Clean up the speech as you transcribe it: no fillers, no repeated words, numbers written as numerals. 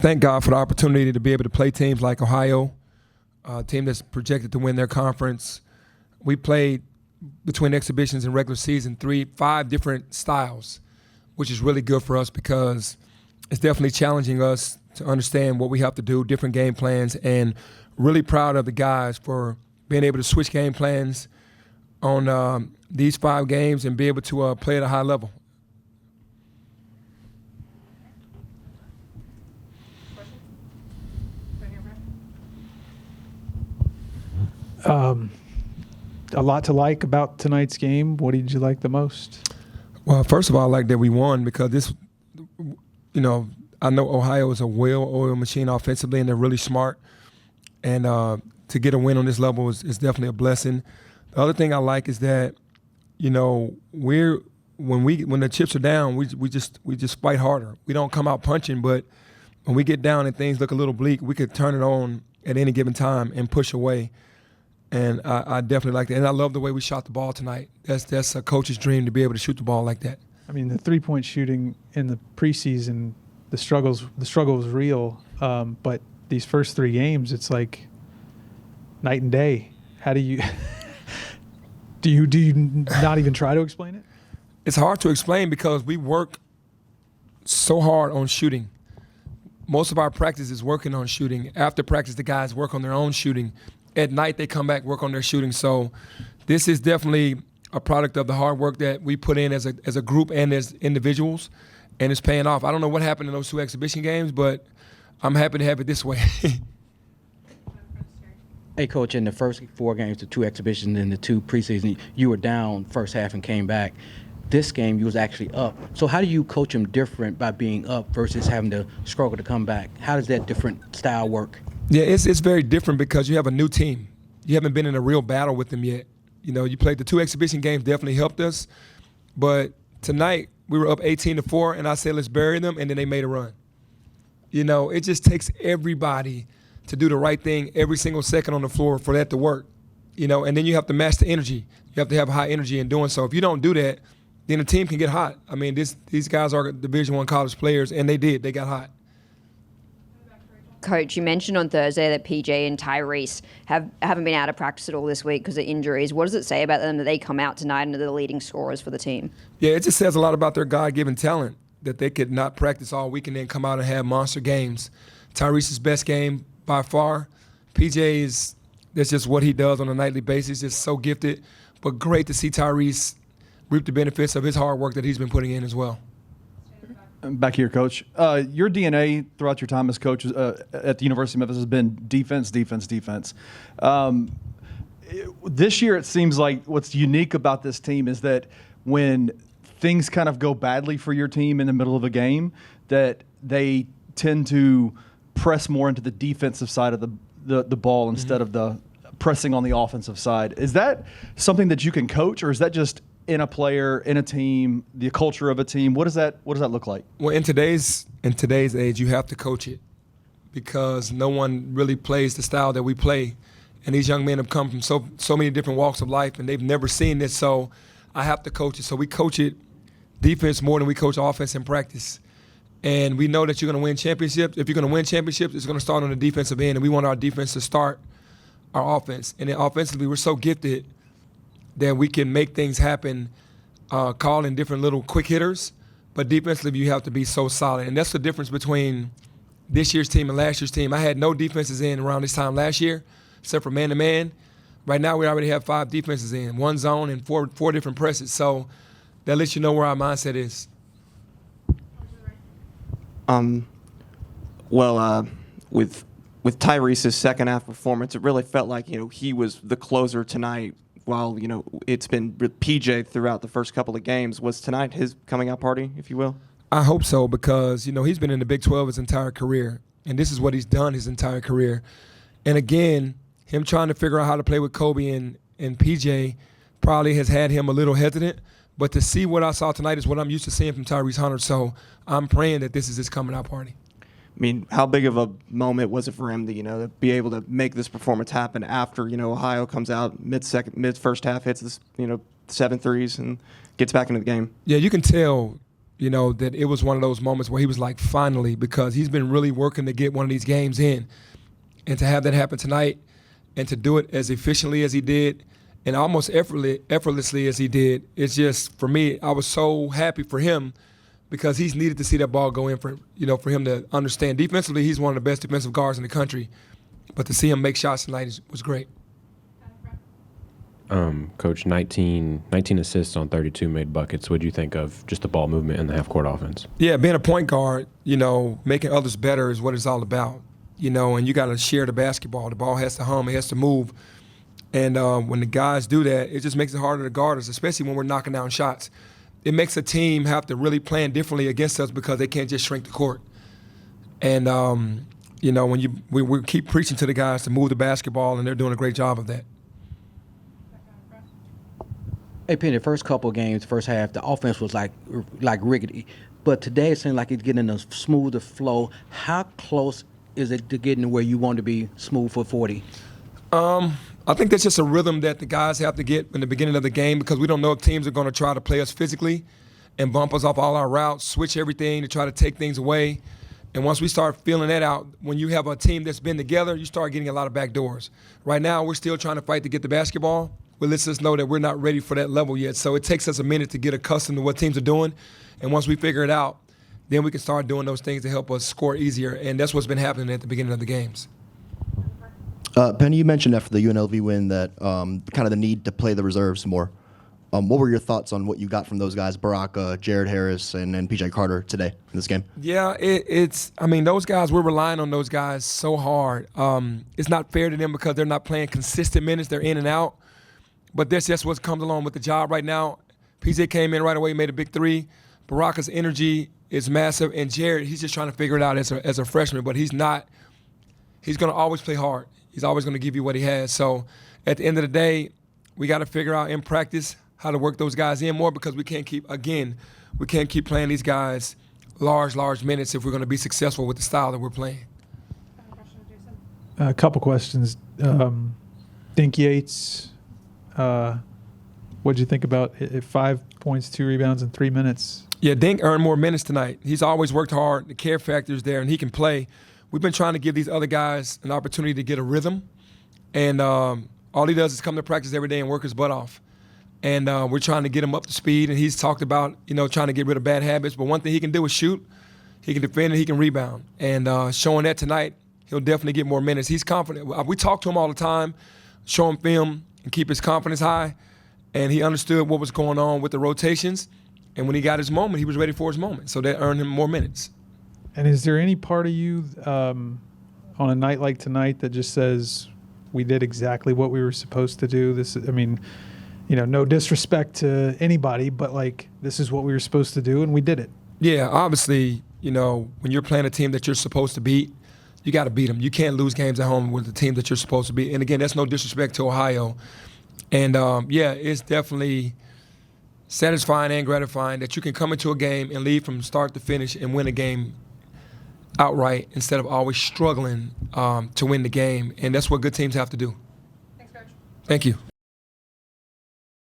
Thank God for the opportunity to be able to play teams like Ohio, a team that's projected to win their conference. We played between exhibitions and regular season 5 different styles, which is really good for us because it's definitely challenging us to understand what we have to do, different game plans, and really proud of the guys for being able to switch game plans on these 5 games and be able to play at a high level. A lot to like about tonight's game. What did you like the most? Well, first of all, I like that we won because this, I know Ohio is a well-oiled machine offensively, and they're really smart. And to get a win on this level is definitely a blessing. The other thing I like is that, when the chips are down, we just fight harder. We don't come out punching, but when we get down and things look a little bleak, we could turn it on at any given time and push away. And I definitely like that. And I love the way we shot the ball tonight. That's a coach's dream to be able to shoot the ball like that. I mean, the three-point shooting in the preseason, the struggle was real. But these first 3 games, it's like night and day. How do you do you not even try to explain it? It's hard to explain because we work so hard on shooting. Most of our practice is working on shooting. After practice, the guys work on their own shooting. At night, they come back, work on their shooting. So this is definitely a product of the hard work that we put in as a group and as individuals, and it's paying off. I don't know what happened in those 2 exhibition games, but I'm happy to have it this way. Hey, Coach, in the first 4 games, the 2 exhibitions and the 2 preseason, you were down first half and came back. This game, you was actually up. So how do you coach them different by being up versus having to struggle to come back? How does that different style work? Yeah, it's very different because you have a new team. You haven't been in a real battle with them yet. You played the 2 exhibition games, definitely helped us. But tonight, we were up 18-4, and I said, let's bury them, and then they made a run. It just takes everybody to do the right thing every single second on the floor for that to work. And then you have to match the energy. You have to have high energy in doing so. If you don't do that, then the team can get hot. I mean, these guys are Division I college players, and they did. They got hot. Coach, you mentioned on Thursday that PJ and Tyrese haven't been out of practice at all this week because of injuries. What does it say about them that they come out tonight and are the leading scorers for the team? Yeah, it just says a lot about their God-given talent that they could not practice all week and then come out and have monster games. Tyrese's best game by far. PJ that's just what he does on a nightly basis, just so gifted. But great to see Tyrese reap the benefits of his hard work that he's been putting in as well. Back here, Coach. Your DNA throughout your time as coach at the University of Memphis has been defense, defense, defense. This year, it seems like what's unique about this team is that when things kind of go badly for your team in the middle of a game, that they tend to press more into the defensive side of the ball instead of the pressing on the offensive side. Is that something that you can coach, or is that just in a player, in a team, the culture of a team? What does that look like? Well, in today's age, you have to coach it because no one really plays the style that we play. And these young men have come from so many different walks of life, and they've never seen this. So I have to coach it. So we coach it defense more than we coach offense in practice. And we know that you're going to win championships. If you're going to win championships, it's going to start on the defensive end, and we want our defense to start our offense. And then offensively, we're so gifted that we can make things happen, calling different little quick hitters. But defensively, you have to be so solid. And that's the difference between this year's team and last year's team. I had no defenses in around this time last year, except for man-to-man. Right now, we already have 5 defenses in, 1 zone and four different presses. So that lets you know where our mindset is. With Tyrese's second half performance, it really felt like he was the closer tonight. While it's been PJ throughout the first couple of games. Was tonight his coming out party, if you will? I hope so because he's been in the Big 12 his entire career, and this is what he's done his entire career. And again, him trying to figure out how to play with Kobe and PJ probably has had him a little hesitant. But to see what I saw tonight is what I'm used to seeing from Tyrese Hunter. So I'm praying that this is his coming out party. I mean, how big of a moment was it for him to, to be able to make this performance happen after, Ohio comes out mid first half, hits this, 7 threes and gets back into the game? Yeah, you can tell that it was one of those moments where he was like, finally, because he's been really working to get one of these games in. And to have that happen tonight and to do it as efficiently as he did and almost effortlessly as he did, it's just, for me, I was so happy for him because he's needed to see that ball go in for him to understand. Defensively, he's one of the best defensive guards in the country. But to see him make shots tonight was great. Coach, 19 assists on 32 made buckets. What do you think of just the ball movement in the half-court offense? Yeah, being a point guard, making others better is what it's all about. And you got to share the basketball. The ball has to hum. It has to move. And when the guys do that, it just makes it harder to guard us, especially when we're knocking down shots. It makes a team have to really plan differently against us because they can't just shrink the court. And, when we keep preaching to the guys to move the basketball, and they're doing a great job of that. Hey, Penny, the first couple of games, first half, the offense was like rickety. But today it seems like it's getting a smoother flow. How close is it to getting to where you want to be smooth for 40? I think that's just a rhythm that the guys have to get in the beginning of the game because we don't know if teams are going to try to play us physically and bump us off all our routes, switch everything to try to take things away. And once we start feeling that out, when you have a team that's been together, you start getting a lot of back doors. Right now, we're still trying to fight to get the basketball. Well, lets us know that we're not ready for that level yet. So it takes us a minute to get accustomed to what teams are doing. And once we figure it out, then we can start doing those things to help us score easier. And that's what's been happening at the beginning of the games. Penny, you mentioned after the UNLV win that kind of the need to play the reserves more. What were your thoughts on what you got from those guys, Baraka, Jared Harris, and P.J. Carter today in this game? Yeah, those guys, we're relying on those guys so hard. It's not fair to them because they're not playing consistent minutes. They're in and out. But that's just what comes along with the job right now. PJ came in right away, made a big three. Baraka's energy is massive. And Jared, he's just trying to figure it out as a freshman. But he's going to always play hard. He's always going to give you what he has. So at the end of the day, we got to figure out in practice how to work those guys in more because we can't keep playing these guys large minutes if we're going to be successful with the style that we're playing. A couple questions. Dink Yates, what did you think about 5 points, 2 rebounds in 3 minutes? Yeah, Dink earned more minutes tonight. He's always worked hard. The care factor is there, and he can play. We've been trying to give these other guys an opportunity to get a rhythm, and all he does is come to practice every day and work his butt off. And we're trying to get him up to speed, and he's talked about, trying to get rid of bad habits. But one thing he can do is shoot. He can defend, and he can rebound. And showing that tonight, he'll definitely get more minutes. He's confident. We talk to him all the time, show him film, and keep his confidence high. And he understood what was going on with the rotations. And when he got his moment, he was ready for his moment. So that earned him more minutes. And is there any part of you on a night like tonight that just says we did exactly what we were supposed to do? No disrespect to anybody, but this is what we were supposed to do, and we did it. Yeah, obviously, when you're playing a team that you're supposed to beat, you got to beat them. You can't lose games at home with the team that you're supposed to beat. And again, that's no disrespect to Ohio. And it's definitely satisfying and gratifying that you can come into a game and leave from start to finish and win a game outright instead of always struggling to win the game. And that's what good teams have to do. Thanks, Coach. Thank you.